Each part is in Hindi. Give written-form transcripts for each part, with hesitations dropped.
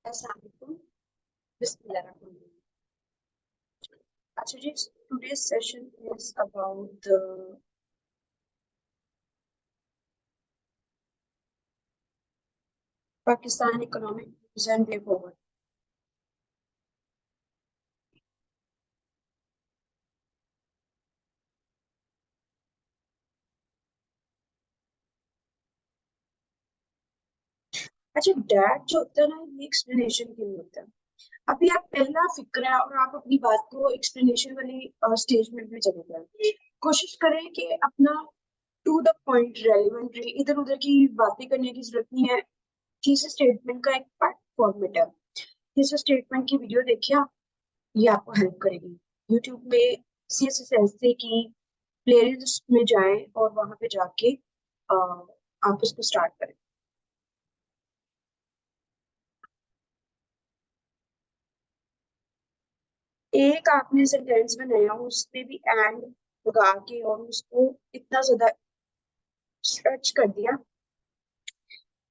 Assalamualaikum. Bismillahirrahmanirrahim. Actually, today's session is about the Pakistan economic news and way forward. अच्छा, डैट जो होता है ना, ये एक्सप्लेनेशन के लिए होता है। अभी आप पहला फिक्र है और आप अपनी बात को एक्सप्लेनेशन वाली स्टेटमेंट में चले जाए। कोशिश करें कि अपना टू द पॉइंट रेलिवेंट रहे, इधर उधर की बातें करने की जरूरत नहीं है। थीसिस स्टेटमेंट का एक पार्ट फॉर्मेट है। थीसिस स्टेटमेंट की वीडियो देखिए, ये आपको हेल्प करेगी। यूट्यूब में CSS Essay की प्लेलिस्ट में जाएं और वहां पे जाके आप उसको स्टार्ट करें। एक आपने सेंटेंस बनाया, उसमें भी एंड लगा के और उसको इतना ज्यादा स्ट्रेच कर दिया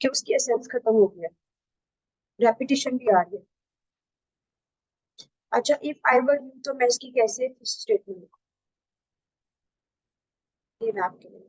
कि उसकी एसेंस खत्म हो गया, रेपिटेशन भी आ रही है। अच्छा, इफ आई वर यू, तो मैं इसकी कैसे स्टेटमेंट लिखूं, ये मैं आपके लिए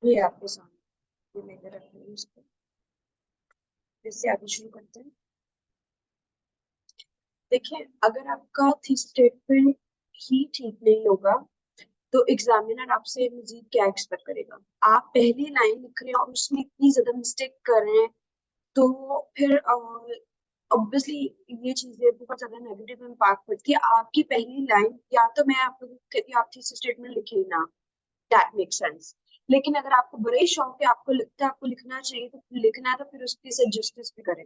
ये आपके सामने ये मैंने रख ली इसको। इससे आगे शुरू करते हैं। देखिए, अगर आपका थीसिस स्टेटमेंट ही ठीक नहीं होगा तो एग्जामिनर आपसे मजीद क्या एक्सपेक्ट करेगा। आप पहली लाइन लिख रहे हैं और उसमें इतनी ज्यादा मिस्टेक कर रहे हैं, तो फिर ऑब्वियसली ये चीजें बहुत ज्यादा नेगेटिव इम्पैक्ट पड़ती है। आपकी पहली लाइन, या तो मैं आप लोगों को कहती हूँ आप थीसिस स्टेटमेंट लिखे ना, दैट मेक सेंस। लेकिन अगर आपको बड़ा ही शौक है, आपको लगता है आपको लिखना चाहिए, तो लिखना है, तो फिर उसकी से जस्टिस भी करें।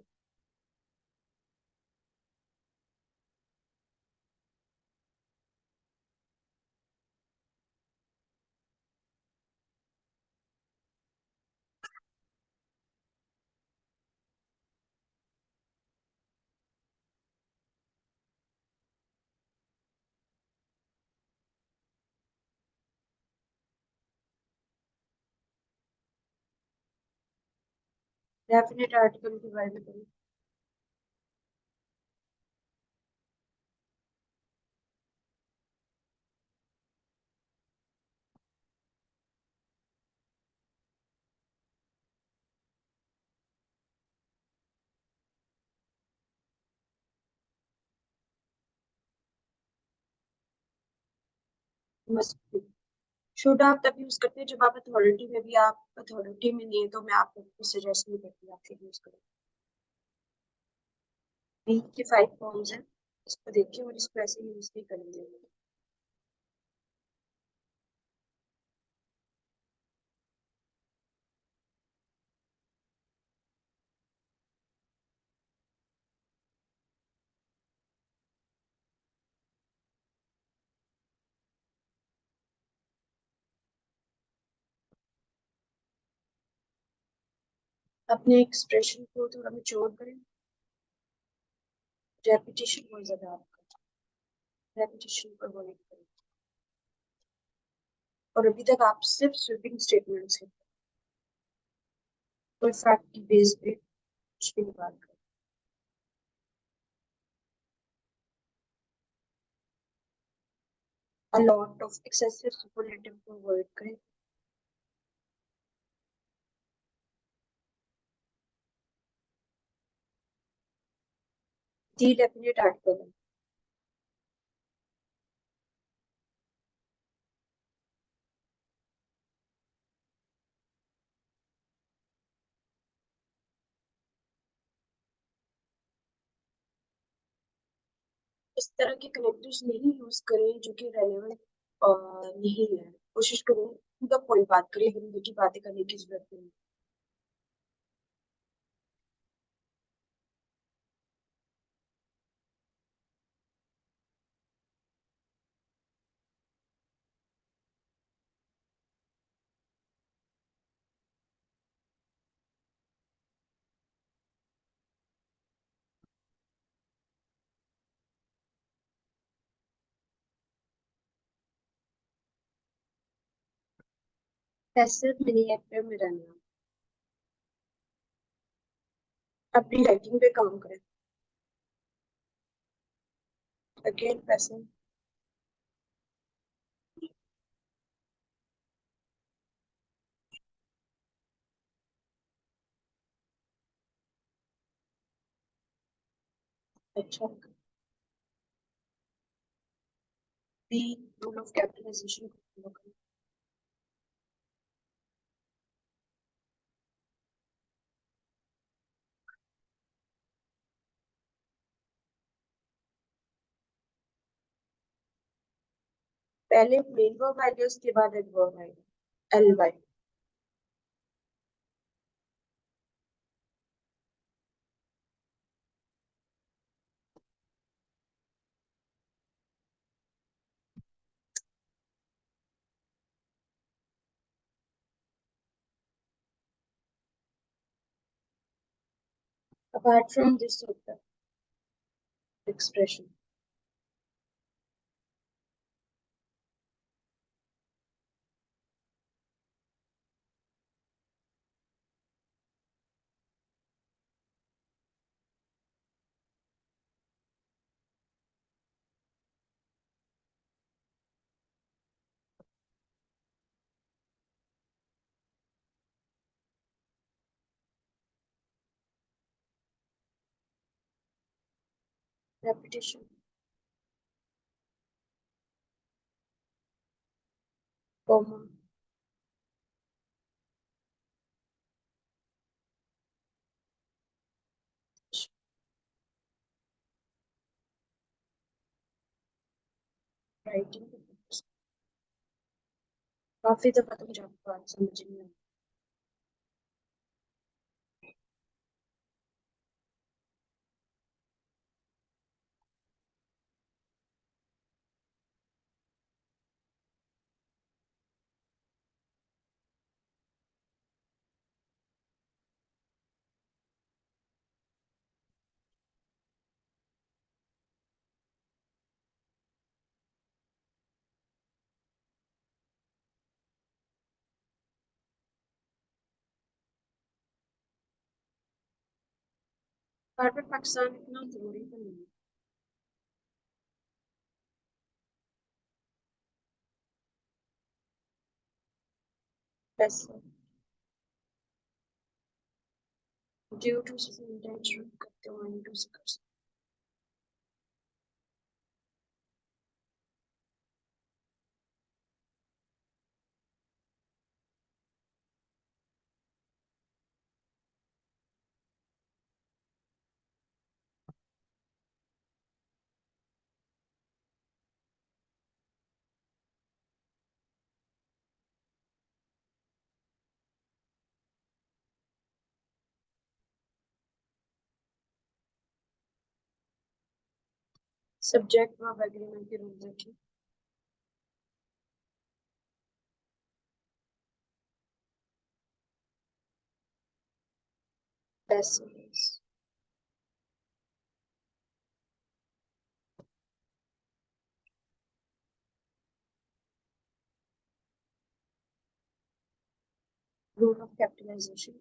डेफिनेट आर्टिकल के बारे में करें। मस्ट, शुड आप तब यूज करते हैं जब आप अथॉरिटी में भी, आप अथॉरिटी में नहीं है तो मैं आपको सजेस्ट नहीं करती आप फिर यूज करें। बी के 5 फॉर्म्स हैं, इसको देखिए और इसको ऐसे यूज भी करेंगे। अपने एक्सप्रेशन को थोड़ा मैच्योर करें, रेपिटेशन बहुत ज्यादा आपका, रेपिटेशन पर वर्क करें। और अभी तक आप सिर्फ स्वीपिंग स्टेटमेंट्स हैं, कोई फैक्ट की बेस पे कुछ भी निकाल कर। A lot of excessive superlative को अवॉइड करें। दी डेफिनेट ऐड करें। इस तरह के कनेक्टर्स नहीं यूज करें जो कि रेलेवेंट नहीं है। कोशिश करें टू द पॉइंट बात करें, हिंदी की बातें करने की जरूरत नहीं। पैसिव मिनी एक्टर में रहना, अपनी राइटिंग पे काम करें। Again passive. अच्छा, बी रूल ऑफ कैपिटलाइजेशन को फॉलो करें। पहले मेन वर्ब आएगा, उसके बाद एडवर्ब आएगा, L Y. Apart from this होता है एक्सप्रेशन। रेपिटेशन, कॉमा, राइटिंग पे focus। काफी दफा तो मुझे आपकी बात समझ नहीं आई। बार बार पाकिस्तान इतना जरूरी तो नहीं है। पैसे ड्यू टू इंटेंशन करते हुए टू से कर सकते। सब्जेक्ट वर्ब एग्रीमेंट के रूल देखिए। essays. Rule of capitalization.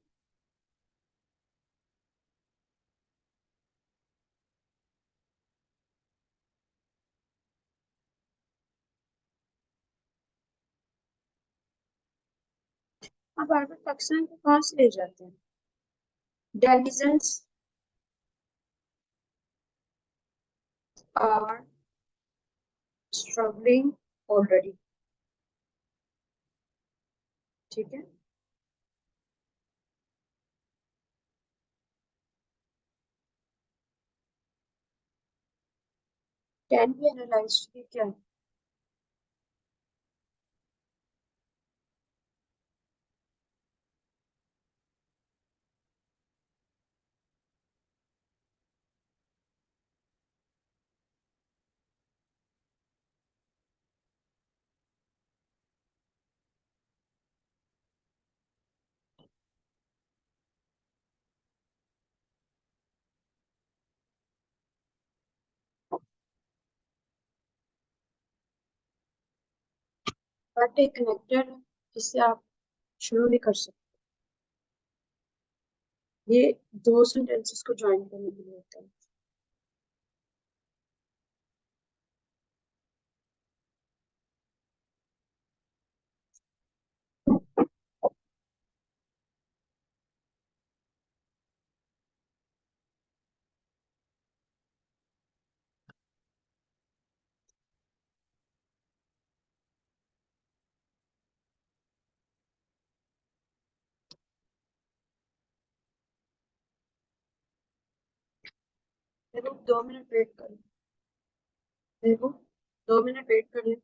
अब बार बार पाकिस्तान को कहाँ से ले जाते हैं? Denizens are struggling already. ठीक है, can be analyzed कि क्या है? बट एक कनेक्टर जिससे आप शुरू नहीं कर सकते, ये दो सेंटेंसेस को ज्वाइन करने के लिए होता है. देखो 2 मिनट वेट करो, देखो 2 मिनट वेट कर ले.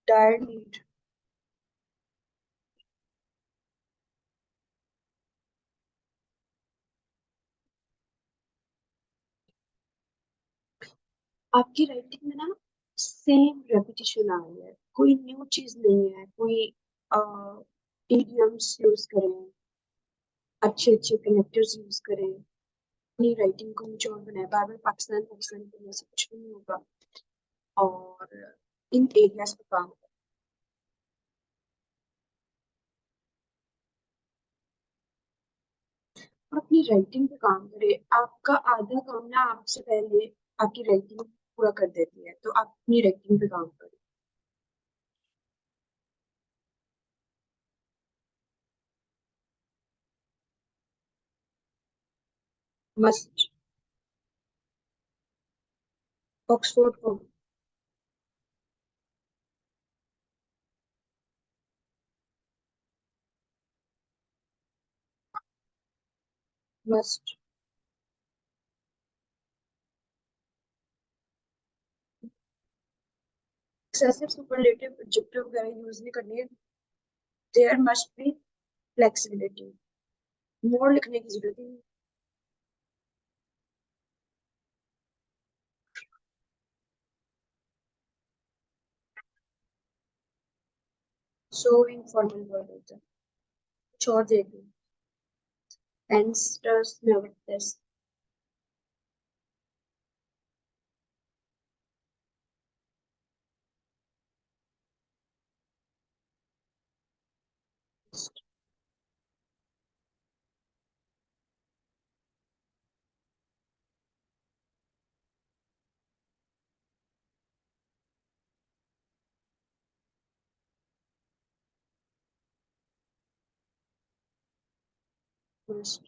Dire need. आपकी राइटिंग में ना सेम रेपिटेशन आ रही है, कोई न्यू चीज नहीं है, कोई इडियम्स यूज करें, अच्छे अच्छे कनेक्टर्स यूज करें, अपनी राइटिंग को निचोड़ बनाए. बार बार पाकिस्तान पाकिस्तान करने से कुछ नहीं होगा, और इन एरियाज पे काम करें और अपनी राइटिंग पे काम करें. आपका आधा काम ना आपसे पहले आपकी राइटिंग पूरा कर देती है, तो आप अपनी राइटिंग पे काम करें. मस्ट. ऑक्सफोर्ड को. मस्ट. एक्सेसिव सुपरलेटिव एडजेक्टिव वगैरह यूज नहीं करनी है. There must be flexibility. More लिखने की जरूरत ही नहीं. सो इनफॉर्मल वर्ड होता है. कुछ और देख लो. Hence does nevertheless. Must.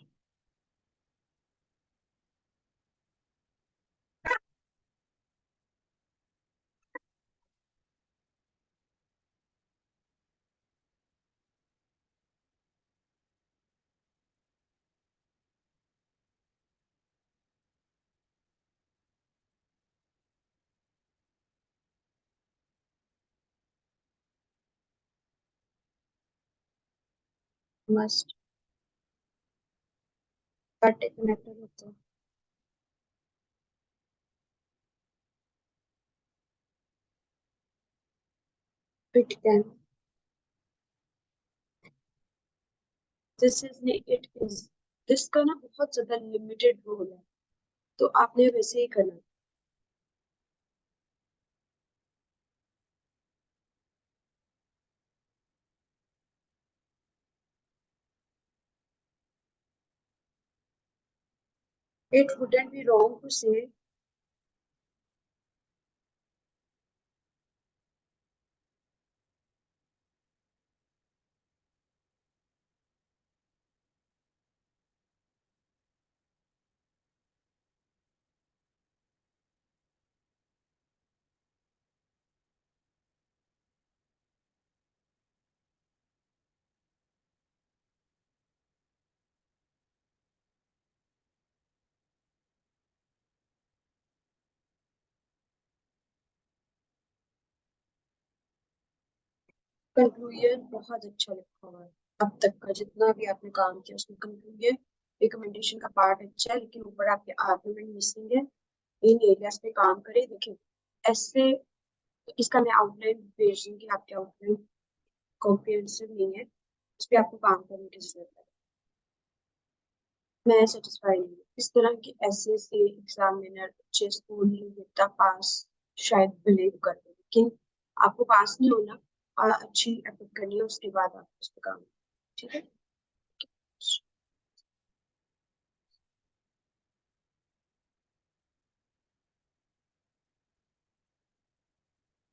Must but connector होता है। इट कैन, दिस इज नहीं, इट इज। दिस का ना बहुत ज्यादा लिमिटेड रोल है, तो आपने वैसे ही करना। It wouldn't be wrong to say conclusion बहुत अच्छा लिखा हुआ है। अब तक का जितना भी आपने काम किया उसमें कंक्लूजन रिकमेंडेशन का पार्ट अच्छा है, लेकिन ऊपर आपके आर्गुमेंट मिसिंग है। इन एरियाज पे काम करें। देखिए ऐसे, इसका मैं आउटलाइन भेज दूंगी, आपके आउटलाइन कॉम्प्रिहेंसिव नहीं है, इस पे आपको काम करने की जरूरत है। मैं सेटिस्फाई नहीं हूँ इस तरह की ऐसे से एग्जामिनर अच्छे स्कोर नहीं देता पास, शायद बिलीव कर दे, लेकिन आपको पास नहीं होना और अच्छी एफर्ट करनी है, उसके बाद आप उस पर काम, ठीक है।